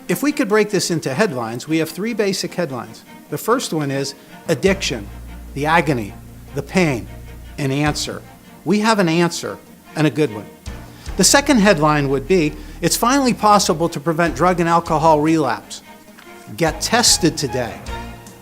If we could break this into headlines, we have three basic headlines. The first one is addiction, the agony, the pain, an answer. We have an answer, and a good one. The second headline would be, it's finally possible to prevent drug and alcohol relapse. Get tested today,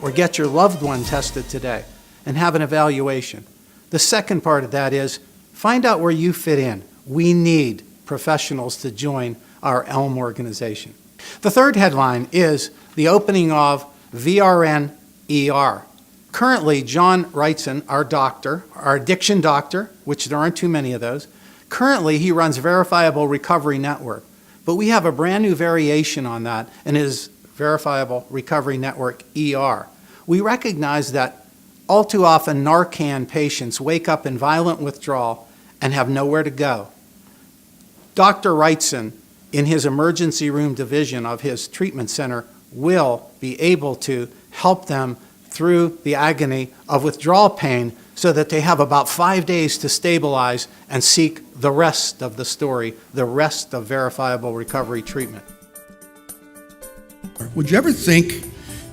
or get your loved one tested today, and have an evaluation. The second part of that is, find out where you fit in. We need professionals to join our ELM organization. The third headline is the opening of VRN ER. Currently, John Wrightson, our doctor, our addiction doctor, which there aren't too many of those, currently he runs Verifiable Recovery Network. But we have a brand new variation on that, and it is Verifiable Recovery Network ER. We recognize that all too often Narcan patients wake up in violent withdrawal and have nowhere to go. Dr. Wrightson, in his emergency room division of his treatment center, will be able to help them through the agony of withdrawal pain so that they have about 5 days to stabilize and seek the rest of the story, the rest of verifiable recovery treatment. Would you ever think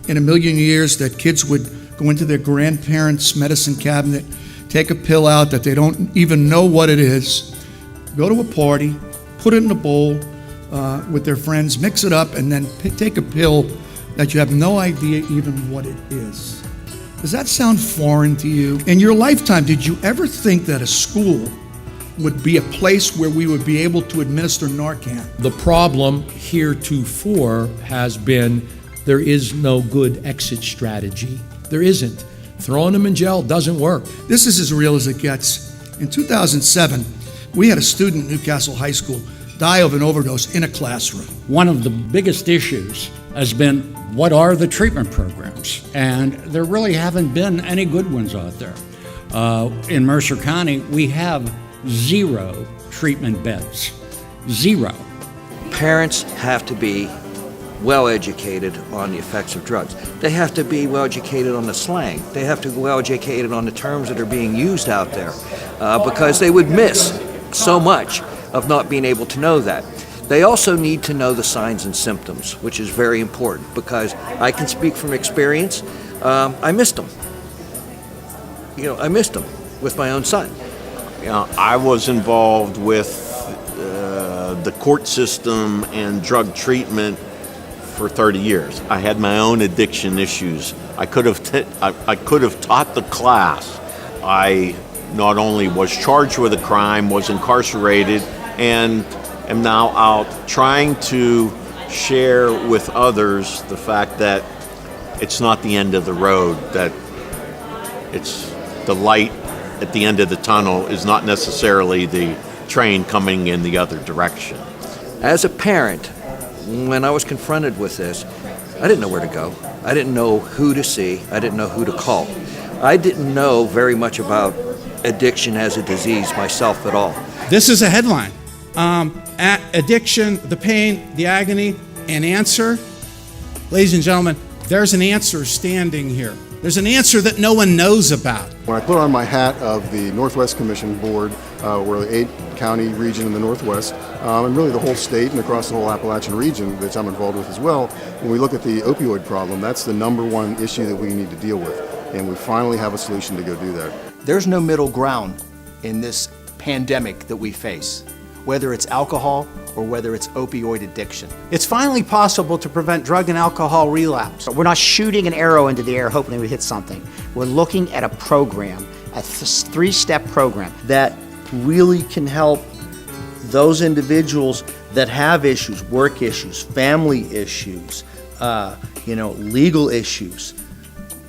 in a million years that kids would go into their grandparents' medicine cabinet, take a pill out that they don't even know what it is, go to a party, put it in a bowl, with their friends, mix it up, and then take a pill that you have no idea even what it is? Does that sound foreign to you? In your lifetime, did you ever think that a school would be a place where we would be able to administer Narcan? The problem heretofore has been there is no good exit strategy. There isn't. Throwing them in jail doesn't work. This is as real as it gets. In 2007, we had a student at Newcastle High School die of an overdose in a classroom. One of the biggest issues has been, what are the treatment programs? And there really haven't been any good ones out there. In Mercer County, we have 0 treatment beds. 0. Parents have to be well educated on the effects of drugs. They have to be well educated on the slang. They have to be well educated on the terms that are being used out there, because they would miss so much of not being able to know that. They also need to know the signs and symptoms, which is very important, because I can speak from experience. I missed them. I missed them with my own son. I was involved with the court system and drug treatment for 30 years. I had my own addiction issues. I could have taught the class. I not only was charged with a crime, was incarcerated, and am now out trying to share with others the fact that it's not the end of the road, that it's the light at the end of the tunnel is not necessarily the train coming in the other direction. As a parent, when I was confronted with this, I didn't know where to go. I didn't know who to see. I didn't know who to call. I didn't know very much about addiction as a disease myself at all. This is a headline. Addiction, the pain, the agony, an answer. Ladies and gentlemen, there's an answer standing here. There's an answer that no one knows about. When I put on my hat of the Northwest Commission Board, we're the 8-county region in the Northwest, and really the whole state and across the whole Appalachian region that I'm involved with as well. When we look at the opioid problem, that's the #1 issue that we need to deal with, and we finally have a solution to go do that. There's no middle ground in this pandemic that we face, whether it's alcohol or whether it's opioid addiction. It's finally possible to prevent drug and alcohol relapse. We're not shooting an arrow into the air hoping we hit something. We're looking at a program, a 3-step program that really can help those individuals that have issues, work issues, family issues, legal issues,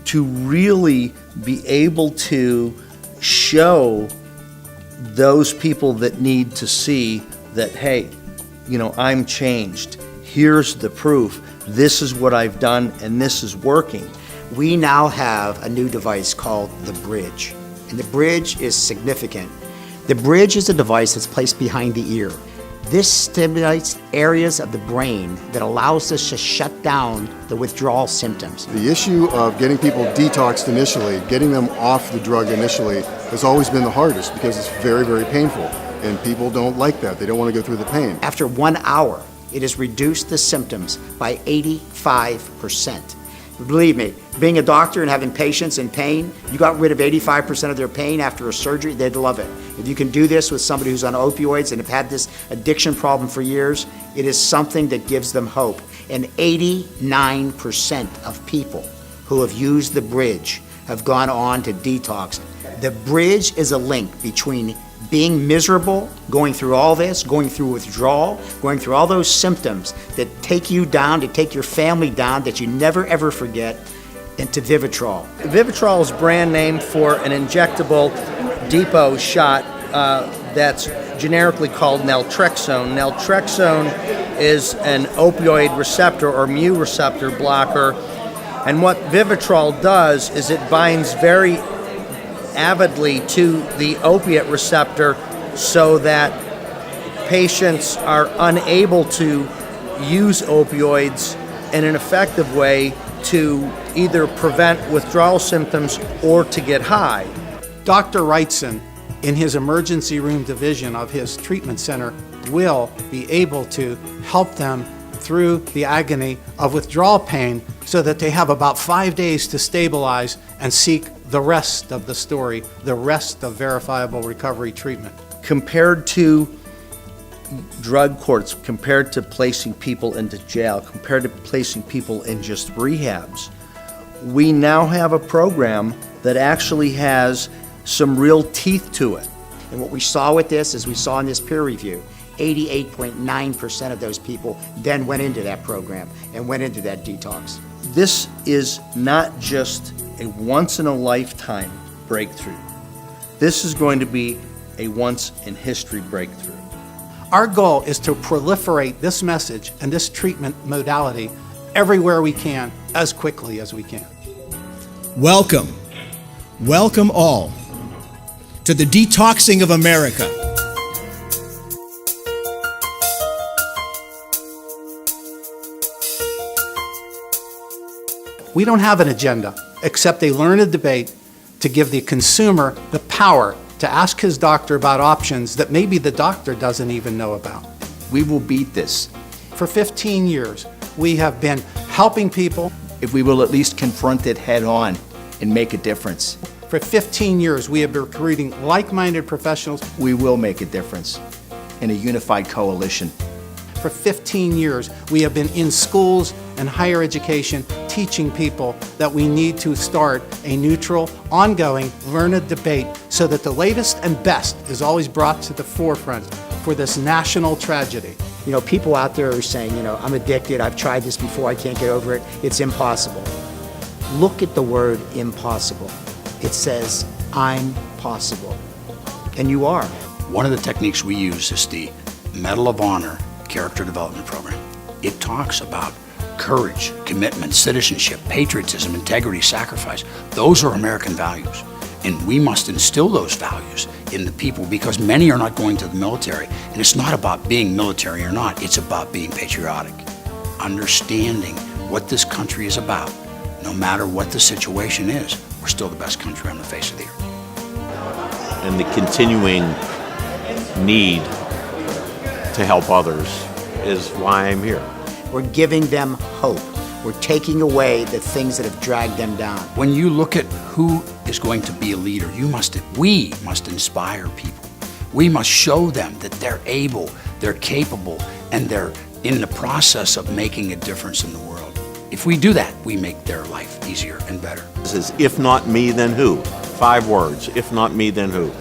to really be able to show those people that need to see that, hey, I'm changed. Here's the proof. This is what I've done, and this is working. We now have a new device called the Bridge, and the Bridge is significant. The Bridge is a device that's placed behind the ear. This stimulates areas of the brain that allows us to shut down the withdrawal symptoms. The issue of getting people detoxed initially, getting them off the drug initially, has always been the hardest because it's very, very painful. And people don't like that. They don't want to go through the pain. After 1 hour, it has reduced the symptoms by 85%. Believe me, being a doctor and having patients in pain, you got rid of 85% of their pain after a surgery, they'd love it. If you can do this with somebody who's on opioids and have had this addiction problem for years, it is something that gives them hope. And 89% of people who have used the bridge have gone on to detox. The bridge is a link between being miserable, going through all this, going through withdrawal, going through all those symptoms that take you down, to take your family down, that you never ever forget, into Vivitrol. Vivitrol is brand name for an injectable depot shot that's generically called naltrexone. Naltrexone is an opioid receptor or mu receptor blocker, and what Vivitrol does is it binds very avidly to the opiate receptor so that patients are unable to use opioids in an effective way to either prevent withdrawal symptoms or to get high. Dr. Wrightson, in his emergency room division of his treatment center, will be able to help them through the agony of withdrawal pain so that they have about 5 days to stabilize and seek the rest of the story, the rest of verifiable recovery treatment. Compared to drug courts, compared to placing people into jail, compared to placing people in just rehabs, we now have a program that actually has some real teeth to it. And what we saw with this, as we saw in this peer review, 88.9% of those people then went into that program and went into that detox. This is not just a once-in-a-lifetime breakthrough. This is going to be a once-in-history breakthrough. Our goal is to proliferate this message and this treatment modality everywhere we can, as quickly as we can. Welcome all to the detoxing of America. We don't have an agenda except a learned debate to give the consumer the power to ask his doctor about options that maybe the doctor doesn't even know about. We will beat this For 15 years, we have been helping people. if we will at least confront it head on and make a difference. For 15 years, we have been recruiting like-minded professionals. We will make a difference in a unified coalition. For 15 years, we have been in schools and higher education teaching people that we need to start a neutral, ongoing, learned debate so that the latest and best is always brought to the forefront for this national tragedy. You know, people out there are saying, you know, I'm addicted, I've tried this before, I can't get over it, it's impossible. Look at the word impossible. It says, I'm possible. And you are. One of the techniques we use is the Medal of Honor Character Development Program. It talks about courage, commitment, citizenship, patriotism, integrity, sacrifice. Those are American values. And we must instill those values in the people because many are not going to the military. And it's not about being military or not, it's about being patriotic. Understanding what this country is about. No matter what the situation is, we're still the best country on the face of the earth. And the continuing need to help others is why I'm here. We're giving them hope. We're taking away the things that have dragged them down. When you look at who is going to be a leader, we must inspire people. We must show them that they're able, they're capable, and they're in the process of making a difference in the world. If we do that, we make their life easier and better. This is if not me, then who? 5 words, if not me, then who?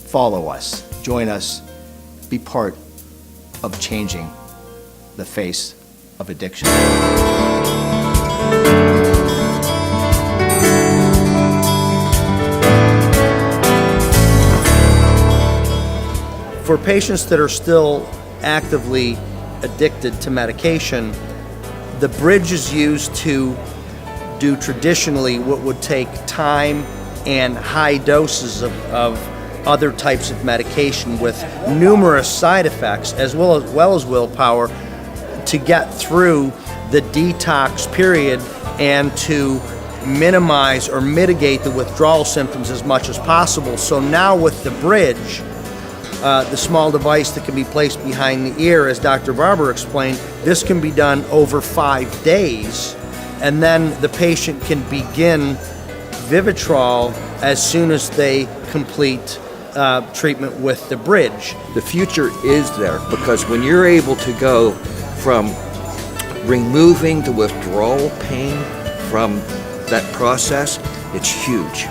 Follow us, join us, be part of changing the face of addiction. For patients that are still actively addicted to medication, the bridge is used to do traditionally what would take time and high doses of other types of medication with numerous side effects as well as willpower to get through the detox period and to minimize or mitigate the withdrawal symptoms as much as possible. So now with the bridge, the small device that can be placed behind the ear, as Dr. Barber explained, this can be done over 5 days, and then the patient can begin Vivitrol as soon as they complete treatment with the bridge. The future is there, because when you're able to go from removing the withdrawal pain from that process, it's huge.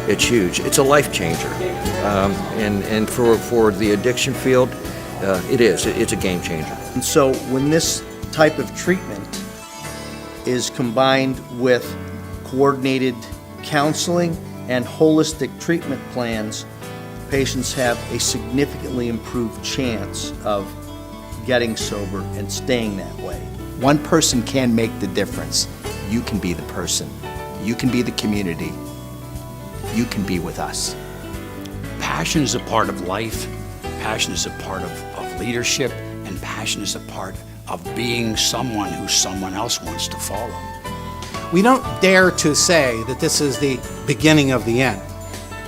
It's huge. It's a life changer. And for the addiction field, it is. It's a game changer. And so when this type of treatment is combined with coordinated counseling and holistic treatment plans, patients have a significantly improved chance of getting sober and staying that way. One person can make the difference. You can be the person. You can be the community. You can be with us. Passion is a part of life. Passion is a part of leadership. And passion is a part of being someone who someone else wants to follow. We don't dare to say that this is the beginning of the end,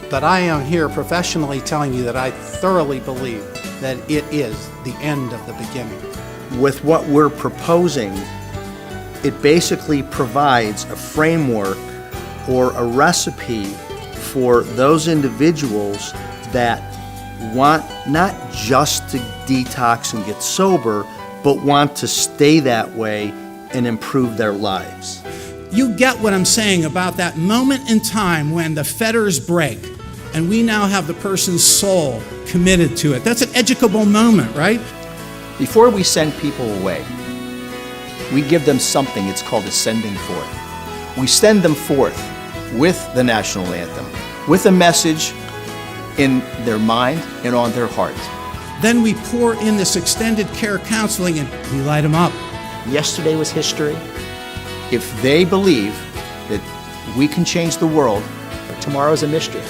but I am here professionally telling you that I thoroughly believe that it is the end of the beginning. With what we're proposing, it basically provides a framework or a recipe for those individuals that want not just to detox and get sober, but want to stay that way and improve their lives. You get what I'm saying about that moment in time when the fetters break and we now have the person's soul committed to it. That's an educable moment, right? Before we send people away, we give them something. It's called a sending forth. We send them forth with the national anthem, with a message in their mind and on their heart. Then we pour in this extended care counseling and we light them up. Yesterday was history. If they believe that we can change the world, But tomorrow's a mystery.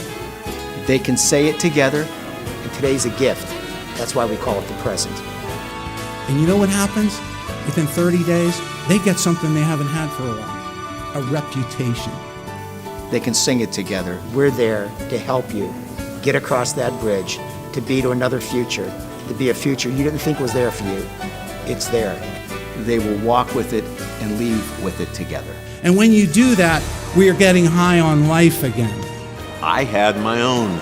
they can say it together. And today's a gift. That's why we call it the present. And you know what happens? Within 30 days, they get something they haven't had for a while, a reputation. They can sing it together. We're there to help you get across that bridge, to be to another future, to be a future you didn't think was there for you. It's there. They will walk with it and leave with it together. And when you do that, we are getting high on life again. I had my own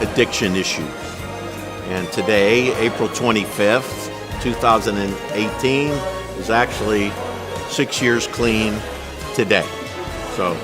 addiction issue. And today, April 25th, 2018, is actually 6 years clean today. So